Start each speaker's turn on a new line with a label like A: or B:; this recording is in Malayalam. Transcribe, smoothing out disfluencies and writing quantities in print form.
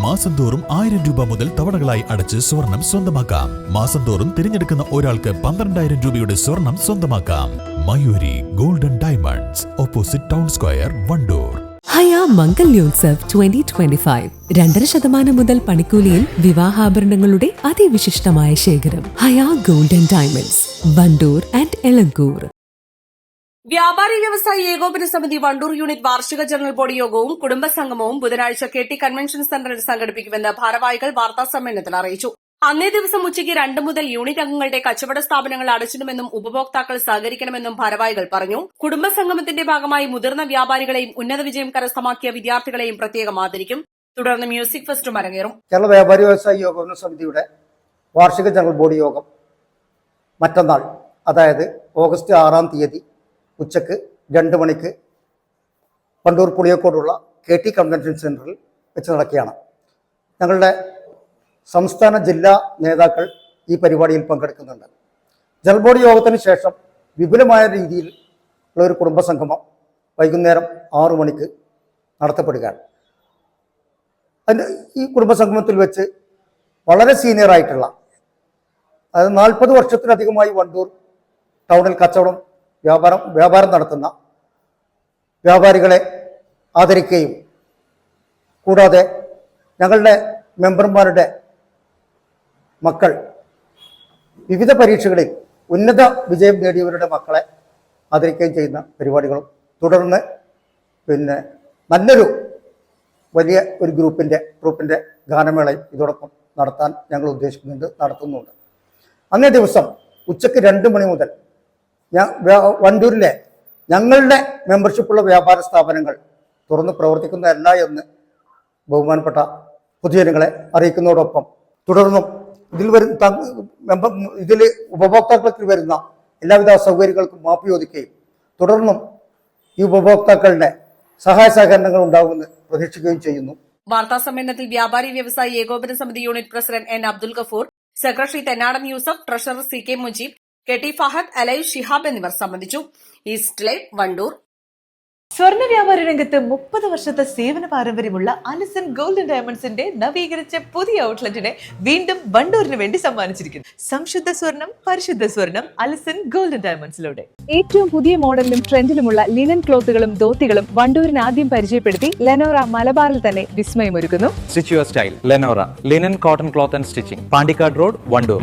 A: മാസം തോറും 1000 രൂപ മുതൽ തവണകളായി അടച്ച് സ്വർണം സ്വന്തമാക്കാം. മാസം തോറും തിരഞ്ഞെടുക്കുന്ന ഒരാൾക്ക് 12,000 രൂപയുടെ സ്വർണം സ്വന്തമാക്കാം. Mayuri golden diamonds, opposite town square, Wandoor.
B: Haya Mangalyotsav 2025 2.5% മുതൽ പണിക്കൂലിയിൽ വിവാഹാഭരണങ്ങളുടെ അതിവിശിഷ്ടമായ ശേഖരം. Haya golden diamonds, Wandoor and Elankur.
C: Vyapari വ്യവസായി ഏകോപന സമിതി വണ്ടൂർ യൂണിറ്റ് വാർഷിക ജനറൽ ബോഡി യോഗവും കുടുംബസംഗമവും ബുധനാഴ്ച KT കൺവെൻഷൻ സെന്ററിൽ സംഘടിപ്പിക്കുമെന്ന് ഭാരവാഹികൾ വാർത്താസമ്മേളനത്തിൽ അറിയിച്ചു. അന്നേ ദിവസം ഉച്ചയ്ക്ക് 2 മുതൽ യൂണിറ്റ് അംഗങ്ങളുടെ കച്ചവട സ്ഥാപനങ്ങൾ അടച്ചിടുമെന്നും ഉപഭോക്താക്കൾ സഹകരിക്കണമെന്നും ഭാരവാഹികൾ പറഞ്ഞു. കുടുംബസംഗമത്തിന്റെ ഭാഗമായി മുതിർന്ന വ്യാപാരികളെയും ഉന്നത വിജയം കരസ്ഥമാക്കിയ വിദ്യാർത്ഥികളെയും പ്രത്യേകം ആദരിക്കും. തുടർന്ന് മ്യൂസിക് ഫെസ്റ്റും അരങ്ങേറും.
D: കേരള വ്യാപാരി വ്യവസായി ഏകോപന സമിതിയുടെ വാർഷിക ജനറൽ ബോഡി യോഗം മറ്റന്നാൾ, അതായത് ഓഗസ്റ്റ് 6-ാം തീയതി ഉച്ചയ്ക്ക് 2 മണിക്ക് വണ്ടൂർ പുളിയക്കോടുള്ള KT കൺവെൻഷൻ സെന്ററിൽ വെച്ച് നടക്കുകയാണ്. ഞങ്ങളുടെ സംസ്ഥാന ജില്ലാ നേതാക്കൾ ഈ പരിപാടിയിൽ പങ്കെടുക്കുന്നുണ്ട്. ജനറൽ ബോഡി യോഗത്തിന് ശേഷം വിപുലമായ രീതിയിൽ ഉള്ള ഒരു കുടുംബസംഗമം വൈകുന്നേരം 6 മണിക്ക് നടത്തപ്പെടുകയാണ്. ഈ കുടുംബസംഗമത്തിൽ വെച്ച് വളരെ സീനിയറായിട്ടുള്ള, അതായത് 40 വർഷത്തിലധികമായി വണ്ടൂർ ടൗണിൽ കച്ചവടം വ്യാപാരം നടത്തുന്ന വ്യാപാരികളെ ആദരിക്കുകയും കൂടാതെ ഞങ്ങളുടെ മെമ്പർമാരുടെ മക്കൾ വിവിധ പരീക്ഷകളിൽ ഉന്നത വിജയം നേടിയവരുടെ മക്കളെ ആദരിക്കുകയും ചെയ്യുന്ന പരിപാടികളും, തുടർന്ന് നല്ലൊരു വലിയ ഒരു ഗ്രൂപ്പിൻ്റെ ഗാനമേളയും ഇതോടൊപ്പം നടത്താൻ ഞങ്ങൾ നടത്തുന്നുണ്ട്. അന്നേ ദിവസം ഉച്ചയ്ക്ക് 2 മണി മുതൽ വണ്ടൂരിലെ ഞങ്ങളുടെ മെമ്പർഷിപ്പുള്ള വ്യാപാര സ്ഥാപനങ്ങൾ തുറന്ന് പ്രവർത്തിക്കുന്നതല്ല എന്ന് ബഹുമാനപ്പെട്ട പൊതുജനങ്ങളെ അറിയിക്കുന്നതോടൊപ്പം തുടർന്നും ഇതിൽ ഉപഭോക്താക്കൾക്ക് വരുന്ന എല്ലാവിധ സൗകര്യങ്ങൾക്കും മാപ്പ് ചോദിക്കുകയും തുടർന്നും ഈ ഉപഭോക്താക്കളുടെ സഹായ സഹകരണങ്ങൾ ഉണ്ടാകുമെന്ന് പ്രതീക്ഷിക്കുകയും ചെയ്യുന്നു.
C: വാർത്താസമ്മേളനത്തിൽ വ്യാപാരി വ്യവസായി ഏകോപന സമിതി unit president N. Abdul Gafoor, secretary Thennadan Yusuf, treasurer CK Mujeeb, KT Fahad, അലൈവ് ഷിഹാബ് എന്നിവർ സംബന്ധിച്ചു. East live, Wandoor.
E: സ്വർണ്ണ വ്യാപാര രംഗത്ത് 30 വർഷത്തെ സേവന പാരമ്പര്യമുള്ള അലിസൺ ഗോൾഡൻ ഡയമണ്ട്സിന്റെ നവീകരിച്ച പുതിയ ഔട്ട്ലെറ്റിനെ വീണ്ടും വണ്ടൂരിന് വേണ്ടി സമ്മാനിച്ചിരിക്കുന്നു. സംശുദ്ധ സ്വർണം, പരിശുദ്ധ സ്വർണം, അലിസൺ ഗോൾഡൻ ഡയമണ്ട്സിലൂടെ.
F: ഏറ്റവും പുതിയ മോഡലിലും ട്രെൻഡിലുമുള്ള ലിനൻ ക്ലോത്തുകളും ധോത്തികളും വണ്ടൂരിന് ആദ്യം പരിചയപ്പെടുത്തി ലെനോറ മലബാറിൽ തന്നെ വിസ്മയമൊരുക്കുന്നു.
G: Stitch your style Lenora linen cotton cloth and stitching, Pandikkad road, Wandoor.